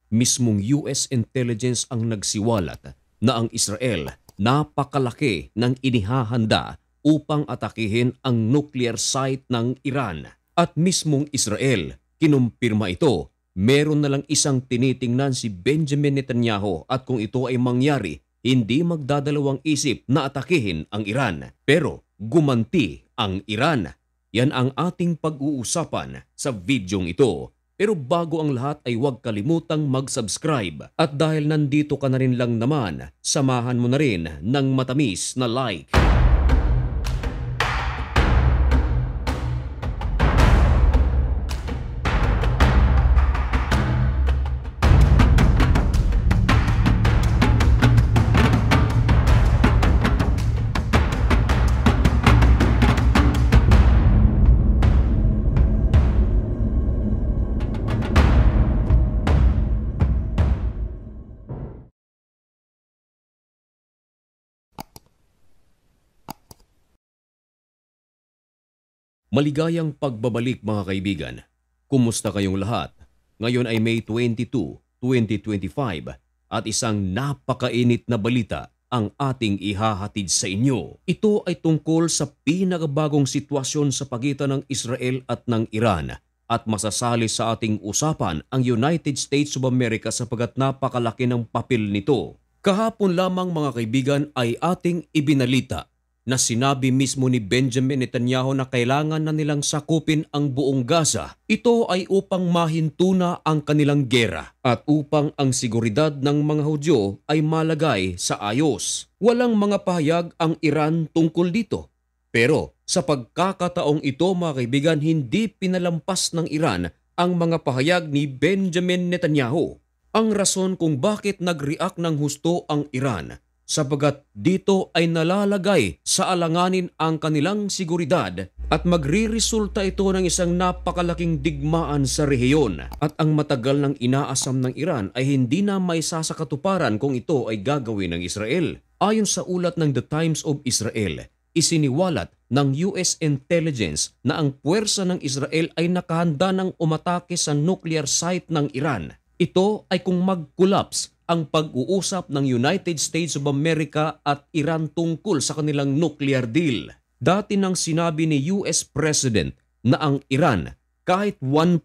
Mismong US intelligence ang nagsiwalat na ang Israel napakalaki ng inihahanda upang atakihin ang nuclear site ng Iran. At mismong Israel, kinumpirma ito. Meron na lang isang tinitingnan si Benjamin Netanyahu at kung ito ay mangyari, hindi magdadalawang isip na atakihin ang Iran. Pero gumanti ang Iran. Yan ang ating pag-uusapan sa videong ito. Pero bago ang lahat ay huwag kalimutang mag-subscribe. At dahil nandito ka na rin lang naman, samahan mo na rin ng matamis na like. Maligayang pagbabalik mga kaibigan. Kumusta kayong lahat? Ngayon ay May 22, 2025 at isang napakainit na balita ang ating ihahatid sa inyo. Ito ay tungkol sa pinakabagong sitwasyon sa pagitan ng Israel at ng Iran at masasali sa ating usapan ang United States of America sapagat napakalaki ng papel nito. Kahapon lamang mga kaibigan ay ating ibinalita na sinabi mismo ni Benjamin Netanyahu na kailangan na nilang sakupin ang buong Gaza. Ito ay upang mahintuna ang kanilang gera at upang ang seguridad ng mga Hudyo ay malagay sa ayos. Walang mga pahayag ang Iran tungkol dito. Pero sa pagkakataong ito mga kaibigan, hindi pinalampas ng Iran ang mga pahayag ni Benjamin Netanyahu. Ang rason kung bakit nag-react ng husto ang Iran sapagat dito ay nalalagay sa alanganin ang kanilang seguridad at magriresulta ito ng isang napakalaking digmaan sa rehiyon. At ang matagal ng inaasam ng Iran ay hindi na may sasakatuparan kung ito ay gagawin ng Israel. Ayon sa ulat ng The Times of Israel, isiniwalat ng US intelligence na ang puwersa ng Israel ay nakahanda ng umatake sa nuclear site ng Iran. Ito ay kung mag-collapse ang pag-uusap ng United States of America at Iran tungkol sa kanilang nuclear deal. Dati nang sinabi ni US President na ang Iran kahit 1%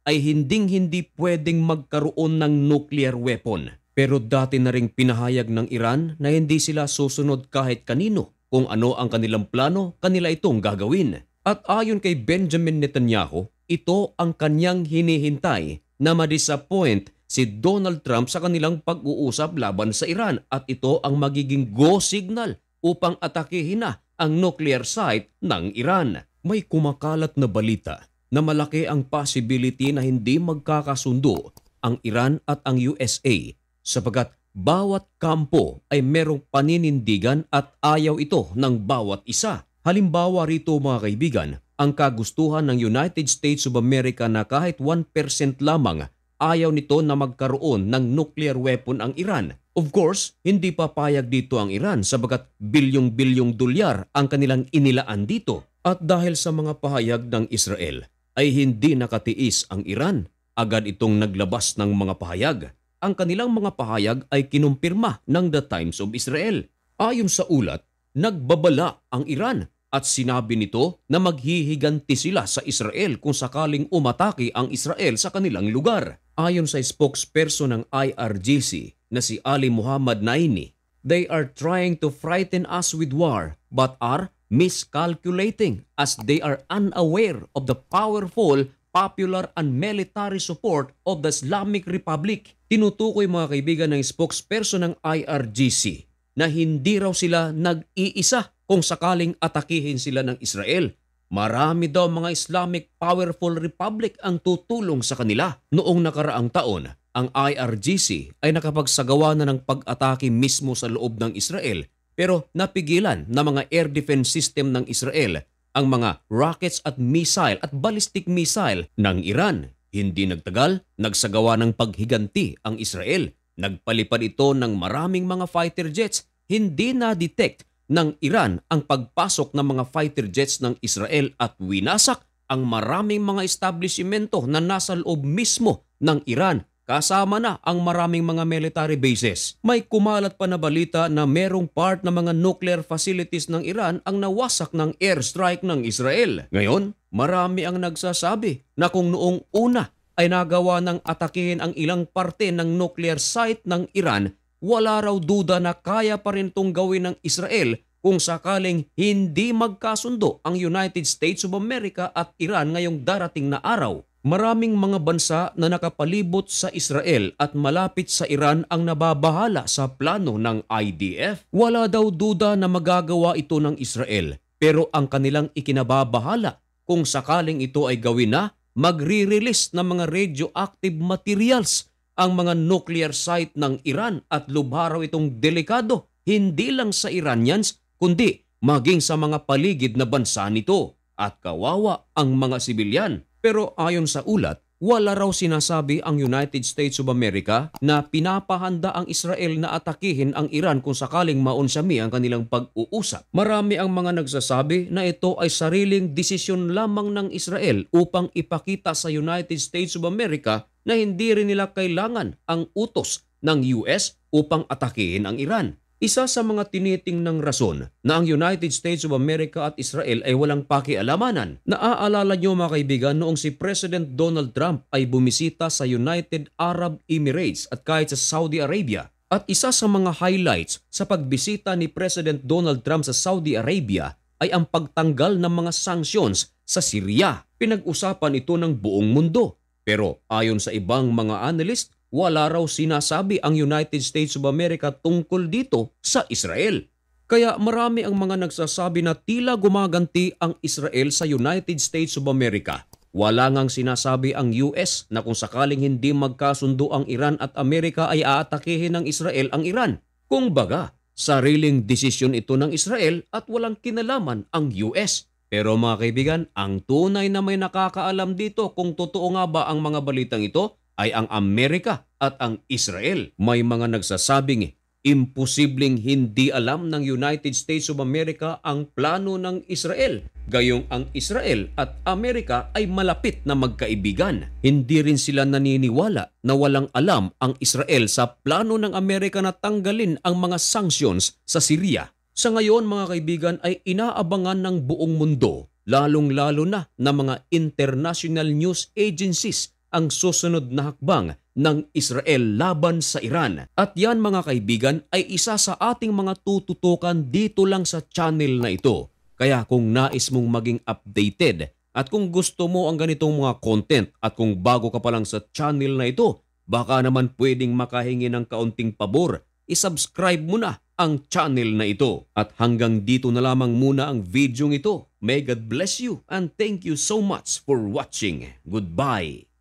ay hinding-hindi pwedeng magkaroon ng nuclear weapon. Pero dati na ring pinahayag ng Iran na hindi sila susunod kahit kanino. Kung ano ang kanilang plano, kanila itong gagawin. At ayon kay Benjamin Netanyahu, ito ang kanyang hinihintay na ma-disappoint si Donald Trump sa kanilang pag-uusap laban sa Iran at ito ang magiging go signal upang atakihin na ang nuclear site ng Iran. May kumakalat na balita na malaki ang possibility na hindi magkakasundo ang Iran at ang USA sapagat bawat kampo ay merong paninindigan at ayaw ito ng bawat isa. Halimbawa rito mga kaibigan, ang kagustuhan ng United States of America na kahit 1% lamang ayaw nito na magkaroon ng nuclear weapon ang Iran. Of course, hindi papayag dito ang Iran sabagat bilyong-bilyong dolyar ang kanilang inilaan dito. At dahil sa mga pahayag ng Israel ay hindi nakatiis ang Iran. Agad itong naglabas ng mga pahayag. Ang kanilang mga pahayag ay kinumpirma ng The Times of Israel. Ayon sa ulat, nagbabala ang Iran at sinabi nito na maghihiganti sila sa Israel kung sakaling umatake ang Israel sa kanilang lugar. Ayon sa spokesperson ng IRGC na si Ali Muhammad Naini, they are trying to frighten us with war but are miscalculating as they are unaware of the powerful, popular and military support of the Islamic Republic. Tinutukoy mga kaibigan ng spokesperson ng IRGC na hindi raw sila nag-iisa kung sakaling atakihin sila ng Israel. Marami daw mga Islamic Powerful Republic ang tutulong sa kanila. Noong nakaraang taon, ang IRGC ay nakapagsagawa na ng pag-atake mismo sa loob ng Israel pero napigilan na mga air defense system ng Israel ang mga rockets at missile at ballistic missile ng Iran. Hindi nagtagal, nagsagawa ng paghiganti ang Israel. Nagpalipad ito ng maraming mga fighter jets. Hindi na-detect ng Iran ang pagpasok ng mga fighter jets ng Israel at winasak ang maraming mga establishmento na nasa loob mismo ng Iran kasama na ang maraming mga military bases. May kumalat pa na balita na merong part ng mga nuclear facilities ng Iran ang nawasak ng airstrike ng Israel. Ngayon, marami ang nagsasabi na kung noong una ay nagawa ng atakihin ang ilang parte ng nuclear site ng Iran, wala raw duda na kaya pa rin itong gawin ng Israel kung sakaling hindi magkasundo ang United States of America at Iran ngayong darating na araw. Maraming mga bansa na nakapalibot sa Israel at malapit sa Iran ang nababahala sa plano ng IDF. Wala daw duda na magagawa ito ng Israel, pero ang kanilang ikinababahala kung sakaling ito ay gawin na, magre-release ng mga radioactive materials ang mga nuclear site ng Iran at lubha raw itong delikado, hindi lang sa Iranians kundi maging sa mga paligid na bansa nito at kawawa ang mga sibilyan. Pero ayon sa ulat, wala raw sinasabi ang United States of America na pinapahanda ang Israel na atakihin ang Iran kung sakaling maunsami ang kanilang pag-uusap. Marami ang mga nagsasabi na ito ay sariling desisyon lamang ng Israel upang ipakita sa United States of America na hindi rin nila kailangan ang utos ng US upang atakihin ang Iran. Isa sa mga tinitingnang rason na ang United States of America at Israel ay walang pakialamanan. Naaalala niyo mga kaibigan noong si President Donald Trump ay bumisita sa United Arab Emirates at kahit sa Saudi Arabia. At isa sa mga highlights sa pagbisita ni President Donald Trump sa Saudi Arabia ay ang pagtanggal ng mga sanctions sa Syria. Pinag-usapan ito ng buong mundo. Pero ayon sa ibang mga analyst, wala raw sinasabi ang United States of America tungkol dito sa Israel. Kaya marami ang mga nagsasabi na tila gumaganti ang Israel sa United States of America. Wala ngang sinasabi ang US na kung sakaling hindi magkasundo ang Iran at Amerika ay aatakihin ng Israel ang Iran. Kung baga, sariling desisyon ito ng Israel at walang kinalaman ang US. Pero mga kaibigan, ang tunay na may nakakaalam dito kung totoo nga ba ang mga balitang ito ay ang Amerika at ang Israel. May mga nagsasabing imposibleng hindi alam ng United States of America ang plano ng Israel. Gayong ang Israel at Amerika ay malapit na magkaibigan. Hindi rin sila naniniwala na walang alam ang Israel sa plano ng Amerika na tanggalin ang mga sanctions sa Syria. Sa ngayon mga kaibigan ay inaabangan ng buong mundo, lalong-lalo na mga international news agencies ang susunod na hakbang ng Israel laban sa Iran. At yan mga kaibigan ay isa sa ating mga tututukan dito lang sa channel na ito. Kaya kung nais mong maging updated at kung gusto mo ang ganitong mga content at kung bago ka pa lang sa channel na ito, baka naman pwedeng makahingi ng kaunting pabor, isubscribe mo na ang channel na ito. At hanggang dito na lamang muna ang video ito. May God bless you and thank you so much for watching. Goodbye.